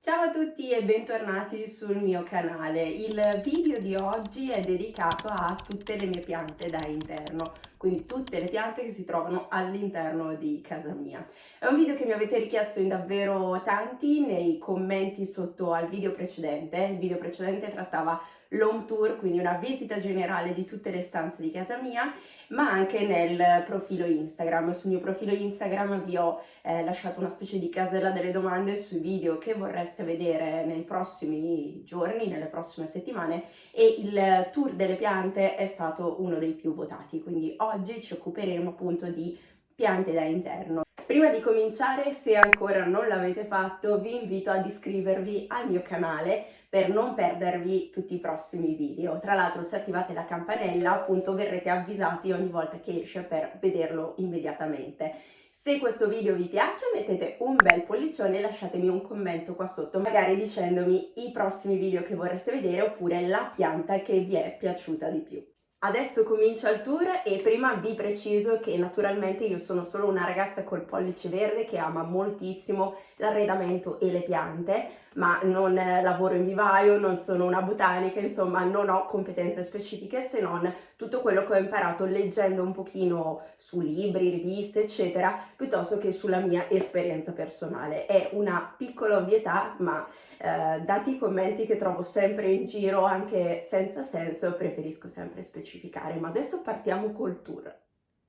Ciao a tutti e bentornati sul mio canale. Il video di oggi è dedicato a tutte le mie piante da interno, quindi tutte le piante che si trovano all'interno di casa mia. È un video che mi avete richiesto in davvero tanti nei commenti sotto al video precedente. Il video precedente trattava l'home tour, quindi una visita generale di tutte le stanze di casa mia, ma anche nel profilo Instagram. Sul mio profilo Instagram vi ho lasciato una specie di casella delle domande sui video che vorreste vedere nei prossimi giorni, nelle prossime settimane, e il tour delle piante è stato uno dei più votati, quindi oggi ci occuperemo appunto di piante da interno. Prima di cominciare, se ancora non l'avete fatto, vi invito ad iscrivervi al mio canale per non perdervi tutti i prossimi video. Tra l'altro, se attivate la campanella, appunto verrete avvisati ogni volta che esce per vederlo immediatamente. Se questo video vi piace, mettete un bel pollicione e lasciatemi un commento qua sotto, magari dicendomi i prossimi video che vorreste vedere oppure la pianta che vi è piaciuta di più. Adesso comincia il tour e prima vi preciso che naturalmente io sono solo una ragazza col pollice verde che ama moltissimo l'arredamento e le piante, ma non lavoro in vivaio, non sono una botanica, insomma non ho competenze specifiche se non tutto quello che ho imparato leggendo un pochino su libri, riviste, eccetera, piuttosto che sulla mia esperienza personale. È una piccola ovvietà, ma dati i commenti che trovo sempre in giro, anche senza senso, preferisco sempre specificare. Ma adesso partiamo col tour.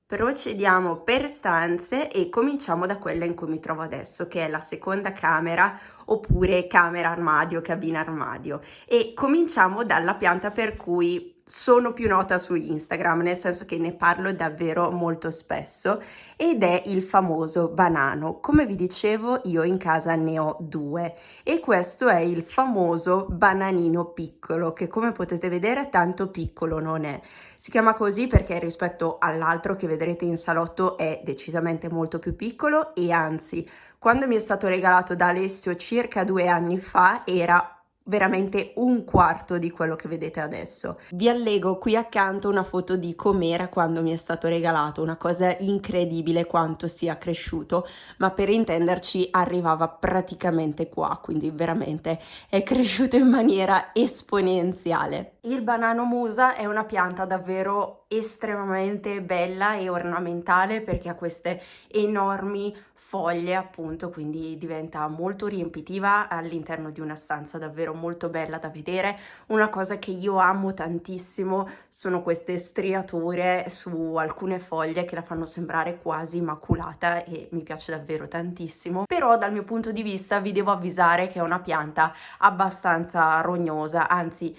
Procediamo per stanze e cominciamo da quella in cui mi trovo adesso, che è la seconda camera oppure camera armadio, cabina armadio. E cominciamo dalla pianta per cui sono più nota su Instagram, nel senso che ne parlo davvero molto spesso, ed è il famoso banano. Come vi dicevo, io in casa ne ho due e questo è il famoso bananino piccolo, che come potete vedere tanto piccolo non è. Si chiama così perché rispetto all'altro che vedrete in salotto è decisamente molto più piccolo e anzi, quando mi è stato regalato da Alessio circa 2 anni fa era veramente un quarto di quello che vedete adesso. Vi allego qui accanto una foto di com'era quando mi è stato regalato, una cosa incredibile quanto sia cresciuto, ma per intenderci arrivava praticamente qua, quindi veramente è cresciuto in maniera esponenziale. Il banano musa è una pianta davvero estremamente bella e ornamentale perché ha queste enormi foglie, appunto, quindi diventa molto riempitiva all'interno di una stanza davvero molto bella da vedere. Una cosa che io amo tantissimo sono queste striature su alcune foglie che la fanno sembrare quasi immacolata e mi piace davvero tantissimo. Però dal mio punto di vista vi devo avvisare che è una pianta abbastanza rognosa, anzi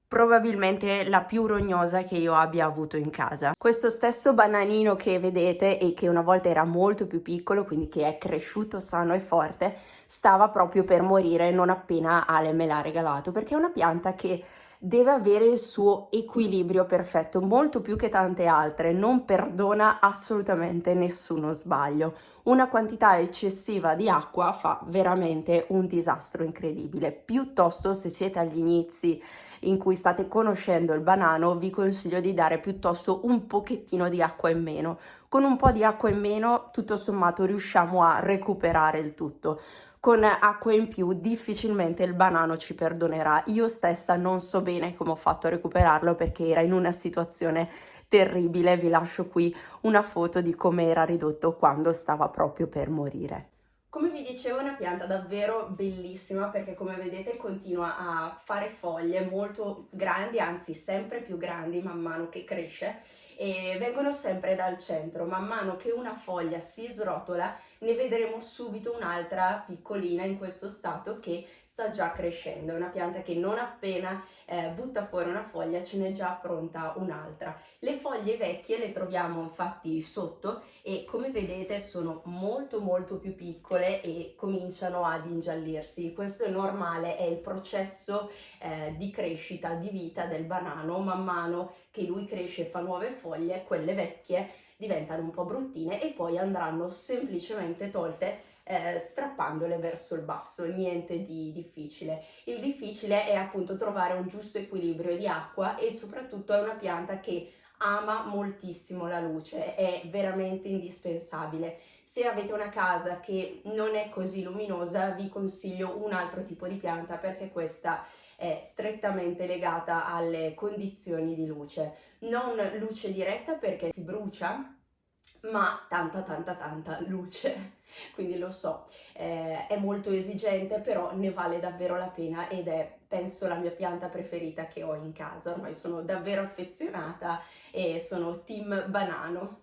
probabilmente la più rognosa che io abbia avuto in casa. Questo stesso bananino che vedete e che una volta era molto più piccolo, quindi che è cresciuto sano e forte, stava proprio per morire non appena Ale me l'ha regalato, perché è una pianta che deve avere il suo equilibrio perfetto, molto più che tante altre, non perdona assolutamente nessuno sbaglio. Una quantità eccessiva di acqua fa veramente un disastro incredibile. Piuttosto, se siete agli inizi in cui state conoscendo il banano, vi consiglio di dare piuttosto un pochettino di acqua in meno. Con un po' di acqua in meno, tutto sommato, riusciamo a recuperare il tutto. Con acqua in più difficilmente il banano ci perdonerà. Io stessa non so bene come ho fatto a recuperarlo perché era in una situazione terribile. Vi lascio qui una foto di come era ridotto quando stava proprio per morire. Come vi dicevo, è una pianta davvero bellissima perché come vedete continua a fare foglie molto grandi, anzi sempre più grandi man mano che cresce, e vengono sempre dal centro. Man mano che una foglia si srotola ne vedremo subito un'altra piccolina in questo stato che sta già crescendo. È una pianta che non appena butta fuori una foglia ce n'è già pronta un'altra. Le foglie vecchie le troviamo infatti sotto e come vedete sono molto più piccole e cominciano ad ingiallirsi. Questo è normale, è il processo di crescita, di vita del banano. Man mano che lui cresce e fa nuove foglie, quelle vecchie diventano un po' bruttine e poi andranno semplicemente tolte strappandole verso il basso, niente di difficile. Il difficile è appunto trovare un giusto equilibrio di acqua e soprattutto è una pianta che ama moltissimo la luce, è veramente indispensabile. Se avete una casa che non è così luminosa, vi consiglio un altro tipo di pianta perché questa è strettamente legata alle condizioni di luce. Non luce diretta perché si brucia, ma tanta luce. Quindi lo so, è molto esigente, però ne vale davvero la pena ed è, penso, la mia pianta preferita che ho in casa. Ormai sono davvero affezionata e sono team banano.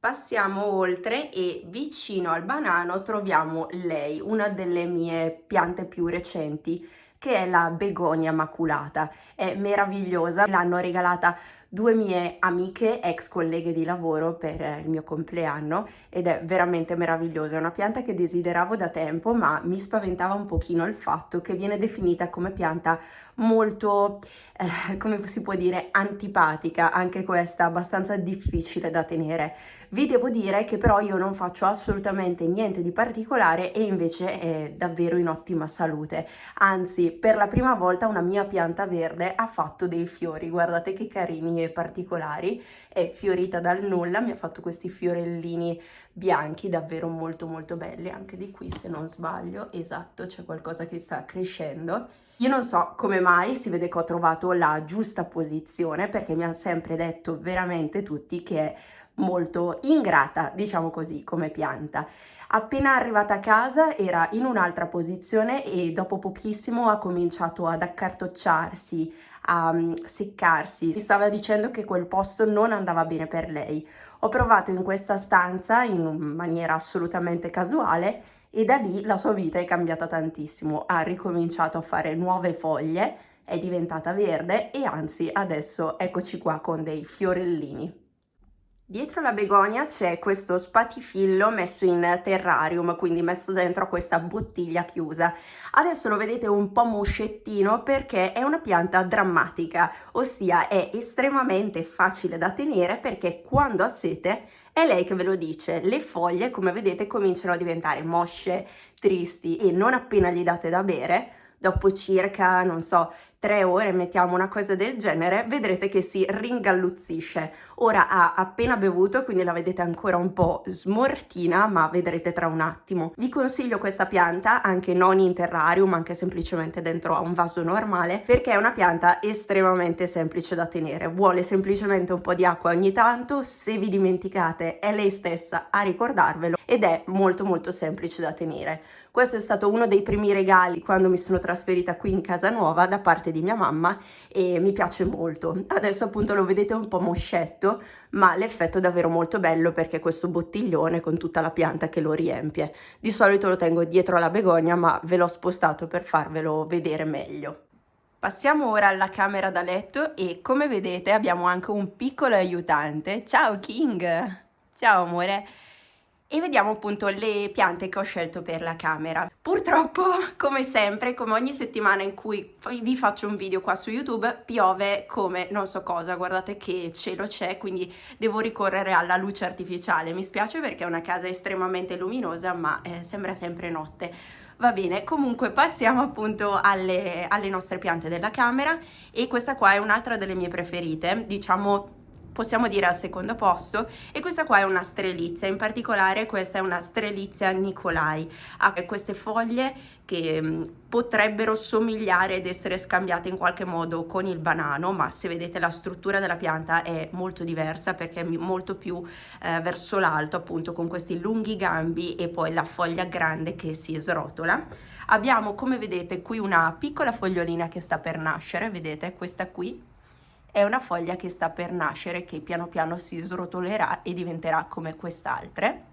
Passiamo oltre e vicino al banano troviamo lei, una delle mie piante più recenti, che è la begonia maculata. È meravigliosa, l'hanno regalata due mie amiche, ex colleghe di lavoro, per il mio compleanno ed è veramente meravigliosa. È una pianta che desideravo da tempo, ma mi spaventava un pochino il fatto che viene definita come pianta molto, come si può dire, antipatica, anche questa abbastanza difficile da tenere. Vi devo dire che però io non faccio assolutamente niente di particolare e invece è davvero in ottima salute. Anzi, per la prima volta una mia pianta verde ha fatto dei fiori, guardate che carini e particolari, è fiorita dal nulla, mi ha fatto questi fiorellini bianchi davvero molto belli, anche di qui se non sbaglio, esatto, c'è qualcosa che sta crescendo. Io non so come mai, si vede che ho trovato la giusta posizione perché mi hanno sempre detto veramente tutti che è molto ingrata, diciamo così, come pianta. Appena arrivata a casa era in un'altra posizione e dopo pochissimo ha cominciato ad accartocciarsi, a seccarsi. Si stava dicendo che quel posto non andava bene per lei. Ho provato in questa stanza in maniera assolutamente casuale e da lì la sua vita è cambiata tantissimo. Ha ricominciato a fare nuove foglie, è diventata verde e anzi adesso eccoci qua con dei fiorellini. Dietro la begonia c'è questo spatifillo messo in terrarium, quindi messo dentro a questa bottiglia chiusa. Adesso lo vedete un po' moscettino perché è una pianta drammatica, ossia è estremamente facile da tenere perché quando ha sete è lei che ve lo dice. Le foglie, come vedete, cominciano a diventare mosce, tristi e non appena gli date da bere, dopo circa, non so, 3 ore, mettiamo una cosa del genere, vedrete che si ringalluzzisce. Ora ha appena bevuto, quindi la vedete ancora un po' smortina, ma vedrete tra un attimo. Vi consiglio questa pianta, anche non in terrarium, anche semplicemente dentro a un vaso normale, perché è una pianta estremamente semplice da tenere. Vuole semplicemente un po' di acqua ogni tanto, se vi dimenticate è lei stessa a ricordarvelo ed è molto semplice da tenere. Questo è stato uno dei primi regali quando mi sono trasferita qui in casa nuova da parte di mia mamma e mi piace molto. Adesso appunto lo vedete un po' moscetto, ma l'effetto è davvero molto bello perché questo bottiglione con tutta la pianta che lo riempie. Di solito lo tengo dietro alla begonia, ma ve l'ho spostato per farvelo vedere meglio. Passiamo ora alla camera da letto e come vedete abbiamo anche un piccolo aiutante. Ciao King! Ciao amore! E vediamo appunto le piante che ho scelto per la camera. Purtroppo, come sempre, come ogni settimana in cui vi faccio un video qua su YouTube, piove come non so cosa, guardate che cielo c'è, quindi devo ricorrere alla luce artificiale. Mi spiace perché è una casa estremamente luminosa, ma sembra sempre notte. Va bene, comunque passiamo appunto alle nostre piante della camera e questa qua è un'altra delle mie preferite, diciamo possiamo dire al secondo posto, e questa qua è una strelizia, in particolare questa è una strelizia Nicolai, ha queste foglie che potrebbero somigliare ed essere scambiate in qualche modo con il banano, ma se vedete la struttura della pianta è molto diversa perché è molto più verso l'alto, appunto con questi lunghi gambi e poi la foglia grande che si srotola. Abbiamo, come vedete, qui una piccola fogliolina che sta per nascere, vedete questa qui è una foglia che sta per nascere, che piano piano si srotolerà e diventerà come quest'altre.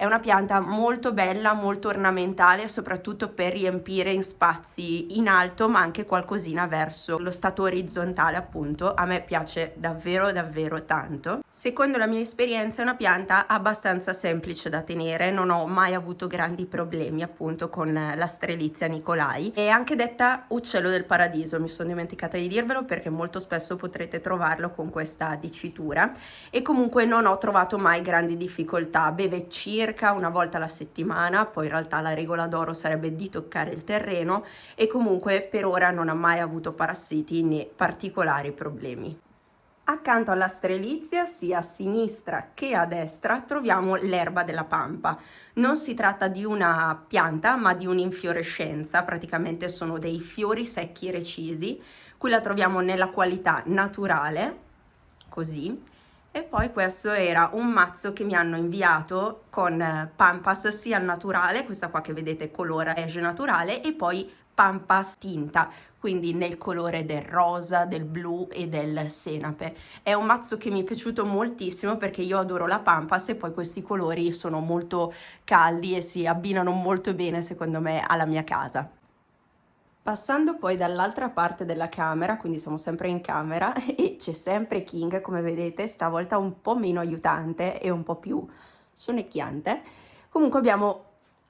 È una pianta molto bella, molto ornamentale, soprattutto per riempire in spazi in alto, ma anche qualcosina verso lo stato orizzontale, appunto. A me piace davvero tanto. Secondo la mia esperienza è una pianta abbastanza semplice da tenere, non ho mai avuto grandi problemi appunto con la strelizia Nicolai. È anche detta uccello del paradiso, mi sono dimenticata di dirvelo perché molto spesso potrete trovarlo con questa dicitura e comunque non ho trovato mai grandi difficoltà. Beve circa una volta alla settimana, poi in realtà la regola d'oro sarebbe di toccare il terreno e comunque per ora non ha mai avuto parassiti né particolari problemi. Accanto alla strelizia, sia a sinistra che a destra, troviamo l'erba della pampa. Non si tratta di una pianta, ma di un'infiorescenza, praticamente sono dei fiori secchi recisi. Qui la troviamo nella qualità naturale, così. E poi questo era un mazzo che mi hanno inviato con pampas sia al naturale, questa qua che vedete colore beige naturale, e poi pampas tinta, quindi nel colore del rosa, del blu e del senape. È un mazzo che mi è piaciuto moltissimo perché io adoro la pampas e poi questi colori sono molto caldi e si abbinano molto bene secondo me alla mia casa. Passando poi dall'altra parte della camera, quindi siamo sempre in camera e c'è sempre King, come vedete, stavolta un po' meno aiutante e un po' più sonnecchiante. Comunque abbiamo,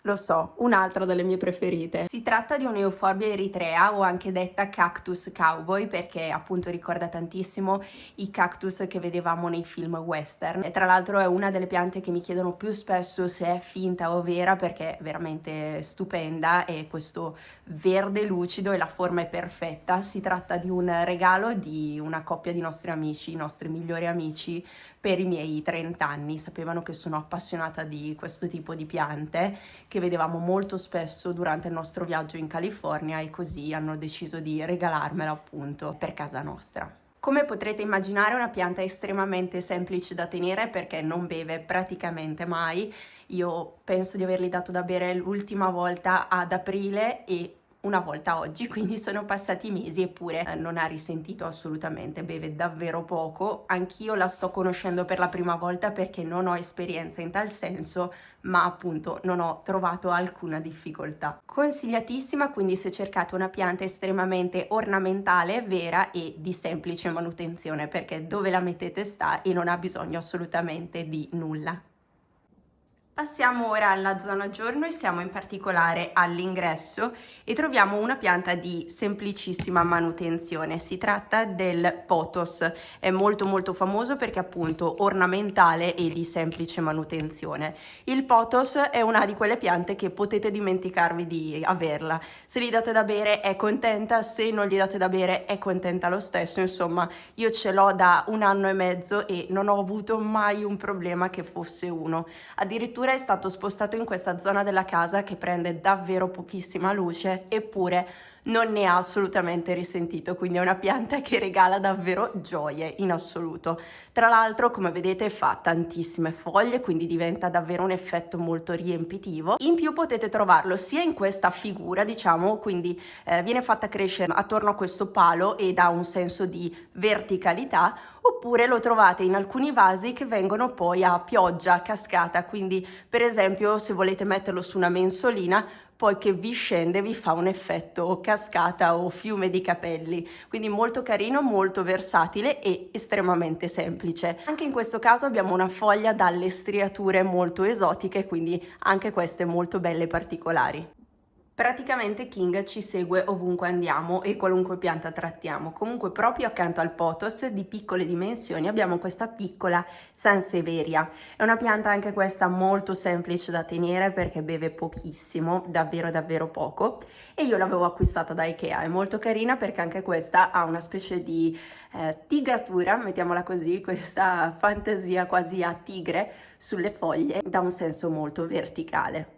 lo so, un'altra delle mie preferite. Si tratta di un'Euphorbia eritrea, o anche detta cactus cowboy, perché appunto ricorda tantissimo i cactus che vedevamo nei film western. E tra l'altro è una delle piante che mi chiedono più spesso se è finta o vera, perché è veramente stupenda e questo verde lucido e la forma è perfetta. Si tratta di un regalo di una coppia di nostri amici, i nostri migliori amici, per i miei 30 anni. Sapevano che sono appassionata di questo tipo di piante, che vedevamo molto spesso durante il nostro viaggio in California, e così hanno deciso di regalarmela appunto per casa nostra. Come potrete immaginare, è una pianta estremamente semplice da tenere perché non beve praticamente mai. Io penso di avergli dato da bere l'ultima volta ad aprile e una volta oggi, quindi sono passati mesi, eppure non ha risentito assolutamente, beve davvero poco. Anch'io la sto conoscendo per la prima volta perché non ho esperienza in tal senso, ma appunto non ho trovato alcuna difficoltà. Consigliatissima quindi se cercate una pianta estremamente ornamentale, vera e di semplice manutenzione, perché dove la mettete sta e non ha bisogno assolutamente di nulla. Passiamo ora alla zona giorno e siamo in particolare all'ingresso e troviamo una pianta di semplicissima manutenzione. Si tratta del pothos, è molto famoso perché appunto ornamentale e di semplice manutenzione. Il pothos è una di quelle piante che potete dimenticarvi di averla. Se gli date da bere è contenta, se non gli date da bere è contenta lo stesso. Insomma, io ce l'ho da 1 anno e mezzo e non ho avuto mai un problema che fosse uno. Addirittura è stato spostato in questa zona della casa che prende davvero pochissima luce, eppure non ne ha assolutamente risentito, quindi è una pianta che regala davvero gioie in assoluto. Tra l'altro, come vedete, fa tantissime foglie, quindi diventa davvero un effetto molto riempitivo. In più potete trovarlo sia in questa figura, diciamo, quindi viene fatta crescere attorno a questo palo e dà un senso di verticalità, oppure lo trovate in alcuni vasi che vengono poi a pioggia, a cascata, quindi per esempio se volete metterlo su una mensolina, poi che vi scende vi fa un effetto cascata o fiume di capelli, quindi molto carino, molto versatile e estremamente semplice. Anche in questo caso abbiamo una foglia dalle striature molto esotiche, quindi anche queste molto belle e particolari. Praticamente King ci segue ovunque andiamo e qualunque pianta trattiamo. Comunque proprio accanto al pothos di piccole dimensioni abbiamo questa piccola Sansevieria. È una pianta anche questa molto semplice da tenere perché beve pochissimo, davvero poco, e io l'avevo acquistata da Ikea. È molto carina perché anche questa ha una specie di tigratura, mettiamola così, questa fantasia quasi a tigre sulle foglie, dà un senso molto verticale.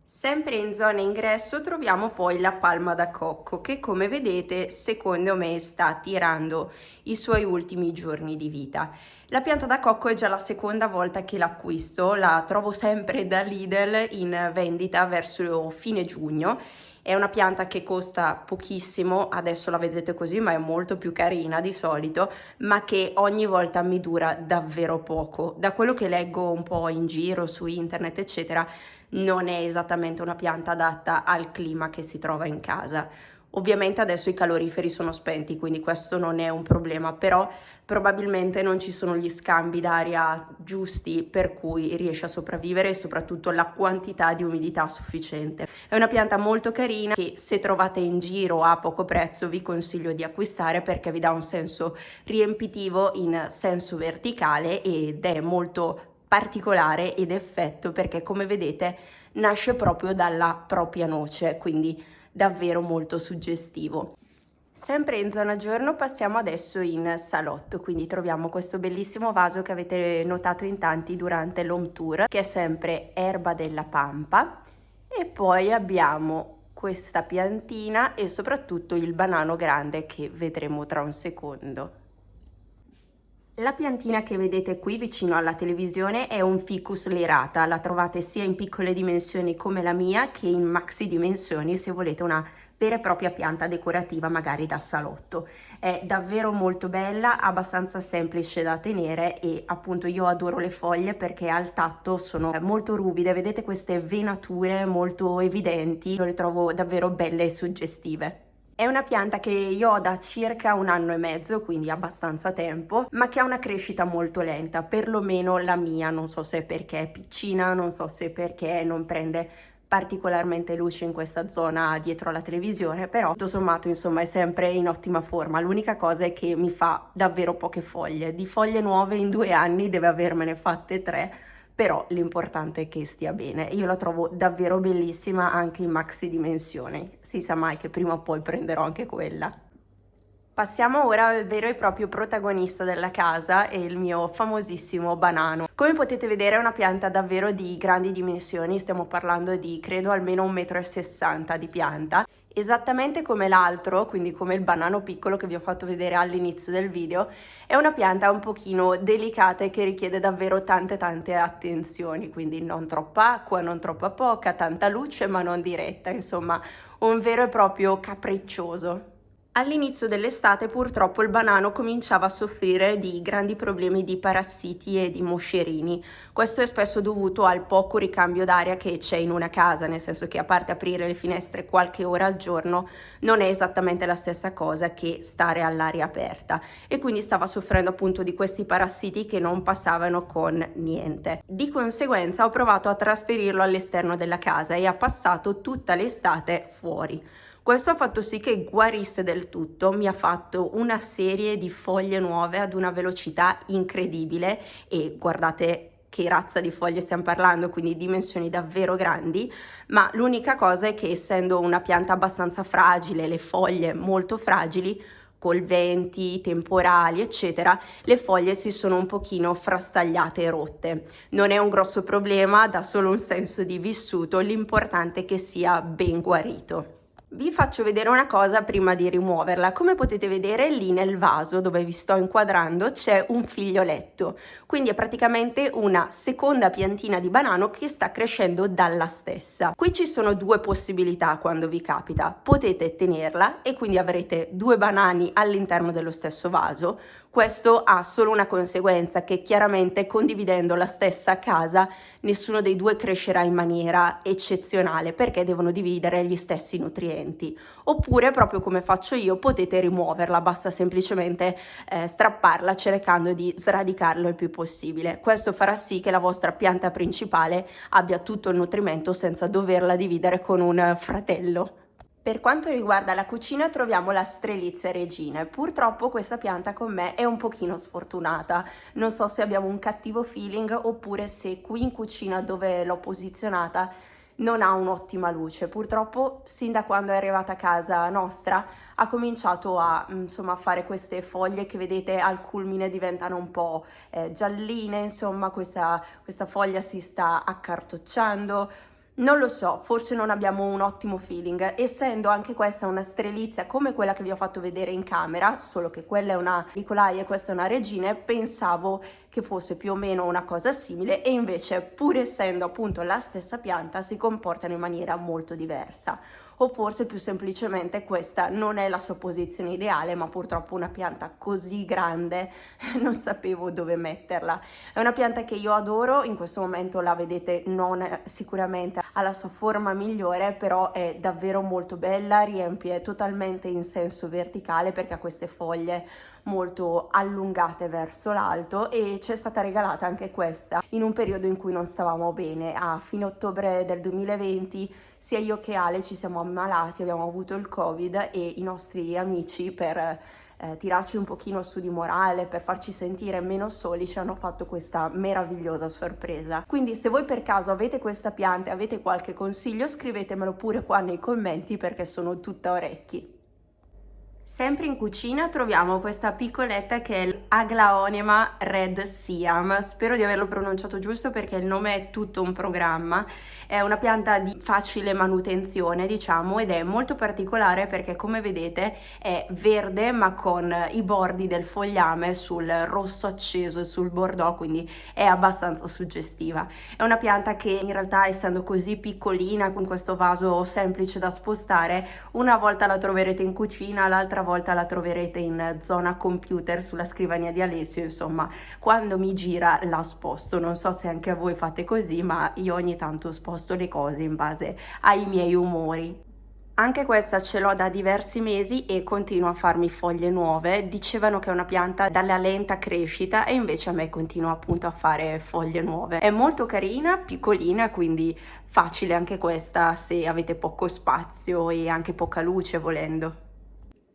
Sempre in zona ingresso troviamo poi la palma da cocco che, come vedete, secondo me sta tirando i suoi ultimi giorni di vita. La pianta da cocco è già la seconda volta che l'acquisto, la trovo sempre da Lidl in vendita verso fine giugno. È una pianta che costa pochissimo, adesso la vedete così, ma è molto più carina di solito, ma che ogni volta mi dura davvero poco. Da quello che leggo un po' in giro su internet, eccetera, non è esattamente una pianta adatta al clima che si trova in casa. Ovviamente adesso i caloriferi sono spenti, quindi questo non è un problema, però probabilmente non ci sono gli scambi d'aria giusti per cui riesce a sopravvivere, e soprattutto la quantità di umidità sufficiente. È una pianta molto carina che, se trovate in giro a poco prezzo, vi consiglio di acquistare perché vi dà un senso riempitivo in senso verticale ed è molto particolare ed effetto perché, come vedete, nasce proprio dalla propria noce, quindi davvero molto suggestivo. Sempre in zona giorno passiamo adesso in salotto, quindi troviamo questo bellissimo vaso che avete notato in tanti durante l'home tour, che è sempre erba della pampa, e poi abbiamo questa piantina e soprattutto il banano grande che vedremo tra un secondo. La piantina che vedete qui vicino alla televisione è un ficus lirata, la trovate sia in piccole dimensioni come la mia che in maxi dimensioni se volete una vera e propria pianta decorativa magari da salotto. È davvero molto bella, abbastanza semplice da tenere e appunto io adoro le foglie perché al tatto sono molto ruvide, vedete queste venature molto evidenti, io le trovo davvero belle e suggestive. È una pianta che io ho da circa 1 anno e mezzo, quindi abbastanza tempo, ma che ha una crescita molto lenta, perlomeno la mia, non so se perché è piccina, non so se perché non prende particolarmente luce in questa zona dietro alla televisione, però tutto sommato insomma è sempre in ottima forma. L'unica cosa è che mi fa davvero poche foglie, di foglie nuove in 2 anni deve avermene fatte 3, però l'importante è che stia bene. Io la trovo davvero bellissima anche in maxi dimensioni, si sa mai che prima o poi prenderò anche quella. Passiamo ora al vero e proprio protagonista della casa, e il mio famosissimo banano. Come potete vedere è una pianta davvero di grandi dimensioni, stiamo parlando di credo almeno 1,60 m di pianta, esattamente come l'altro, quindi come il banano piccolo che vi ho fatto vedere all'inizio del video. È una pianta un pochino delicata e che richiede davvero tante attenzioni, quindi non troppa acqua, non troppa poca, tanta luce ma non diretta, insomma un vero e proprio capriccioso. All'inizio dell'estate purtroppo il banano cominciava a soffrire di grandi problemi di parassiti e di moscerini. Questo è spesso dovuto al poco ricambio d'aria che c'è in una casa, nel senso che a parte aprire le finestre qualche ora al giorno non è esattamente la stessa cosa che stare all'aria aperta, e quindi stava soffrendo appunto di questi parassiti che non passavano con niente. Di conseguenza ho provato a trasferirlo all'esterno della casa e ha passato tutta l'estate fuori. Questo ha fatto sì che guarisse del tutto, mi ha fatto una serie di foglie nuove ad una velocità incredibile, e guardate che razza di foglie stiamo parlando, quindi dimensioni davvero grandi, ma l'unica cosa è che essendo una pianta abbastanza fragile, le foglie molto fragili, col venti, temporali, eccetera, le foglie si sono un pochino frastagliate e rotte. Non è un grosso problema, dà solo un senso di vissuto, l'importante è che sia ben guarito. Vi faccio vedere una cosa prima di rimuoverla. Come potete vedere lì nel vaso dove vi sto inquadrando c'è un figlioletto, quindi è praticamente una seconda piantina di banano che sta crescendo dalla stessa. Qui ci sono due possibilità quando vi capita: potete tenerla e quindi avrete 2 banani all'interno dello stesso vaso. Questo ha solo una conseguenza, che chiaramente condividendo la stessa casa nessuno dei due crescerà in maniera eccezionale perché devono dividere gli stessi nutrienti. Oppure, proprio come faccio io, potete rimuoverla, basta semplicemente strapparla cercando di sradicarlo il più possibile. Questo farà sì che la vostra pianta principale abbia tutto il nutrimento senza doverla dividere con un fratello. Per quanto riguarda la cucina troviamo la Strelitzia regina. Purtroppo questa pianta con me è un pochino sfortunata, non so se abbiamo un cattivo feeling oppure se qui in cucina dove l'ho posizionata non ha un'ottima luce. Purtroppo sin da quando è arrivata a casa nostra ha cominciato a fare queste foglie che vedete al culmine diventano un po' gialline, insomma questa foglia si sta accartocciando. Non lo so, forse non abbiamo un ottimo feeling, essendo anche questa una strelizia come quella che vi ho fatto vedere in camera, solo che quella è una Nicolai e questa è una regina. Pensavo che fosse più o meno una cosa simile, e invece, pur essendo appunto la stessa pianta, si comportano in maniera molto diversa. O forse più semplicemente questa non è la sua posizione ideale, ma purtroppo una pianta così grande non sapevo dove metterla. È una pianta che io adoro, in questo momento la vedete non sicuramente alla sua forma migliore, però è davvero molto bella, riempie totalmente in senso verticale perché ha queste foglie molto allungate verso l'alto, e ci è stata regalata anche questa in un periodo in cui non stavamo bene. A fine ottobre del 2020 sia io che Ale ci siamo ammalati, abbiamo avuto il Covid, e i nostri amici per tirarci un pochino su di morale, per farci sentire meno soli, ci hanno fatto questa meravigliosa sorpresa. Quindi se voi per caso avete questa pianta e avete qualche consiglio, scrivetemelo pure qua nei commenti perché sono tutta orecchi. Sempre in cucina troviamo questa piccoletta che è l'Aglaonema Red Siam, spero di averlo pronunciato giusto perché il nome è tutto un programma. È una pianta di facile manutenzione, diciamo, ed è molto particolare perché, come vedete, è verde ma con i bordi del fogliame sul rosso acceso e sul bordeaux, quindi è abbastanza suggestiva. È una pianta che in realtà, essendo così piccolina, con questo vaso semplice da spostare, una volta la troverete in cucina, l'altra volta la troverete in zona computer sulla scrivania di Alessio. Insomma, quando mi gira la sposto. Non so se anche a voi fate così, ma io ogni tanto sposto le cose in base ai miei umori. Anche questa ce l'ho da diversi mesi e continua a farmi foglie nuove. Dicevano che è una pianta dalla lenta crescita e invece a me continua appunto a fare foglie nuove. È molto carina, piccolina, quindi facile anche questa se avete poco spazio e anche poca luce volendo.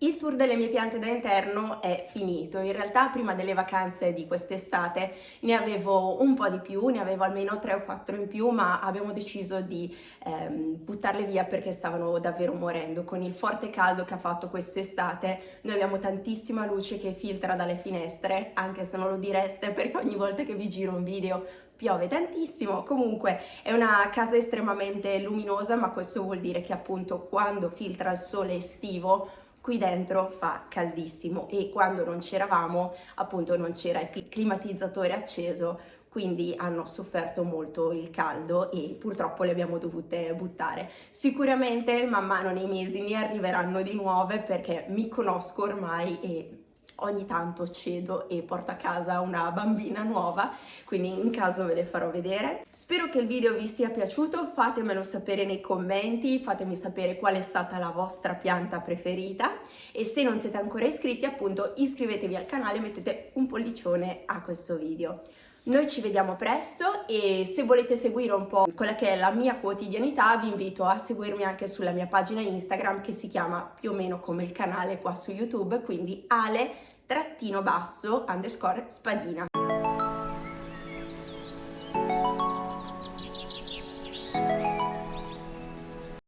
Il tour delle mie piante da interno è finito. In realtà prima delle vacanze di quest'estate ne avevo un po' di più, ne avevo almeno 3 o 4 in più, ma abbiamo deciso di buttarle via perché stavano davvero morendo. Con il forte caldo che ha fatto quest'estate noi abbiamo tantissima luce che filtra dalle finestre, anche se non lo direste perché ogni volta che vi giro un video piove tantissimo. Comunque è una casa estremamente luminosa, ma questo vuol dire che appunto quando filtra il sole estivo qui dentro fa caldissimo e quando non c'eravamo appunto non c'era il climatizzatore acceso, quindi hanno sofferto molto il caldo e purtroppo le abbiamo dovute buttare. Sicuramente man mano nei mesi ne arriveranno di nuove perché mi conosco ormai e ogni tanto cedo e porto a casa una bambina nuova, quindi in caso ve le farò vedere. Spero che il video vi sia piaciuto, fatemelo sapere nei commenti, fatemi sapere qual è stata la vostra pianta preferita e se non siete ancora iscritti, appunto, iscrivetevi al canale e mettete un pollicione a questo video. Noi ci vediamo presto e se volete seguire un po' quella che è la mia quotidianità vi invito a seguirmi anche sulla mia pagina Instagram che si chiama più o meno come il canale qua su YouTube, quindi ale__spadina.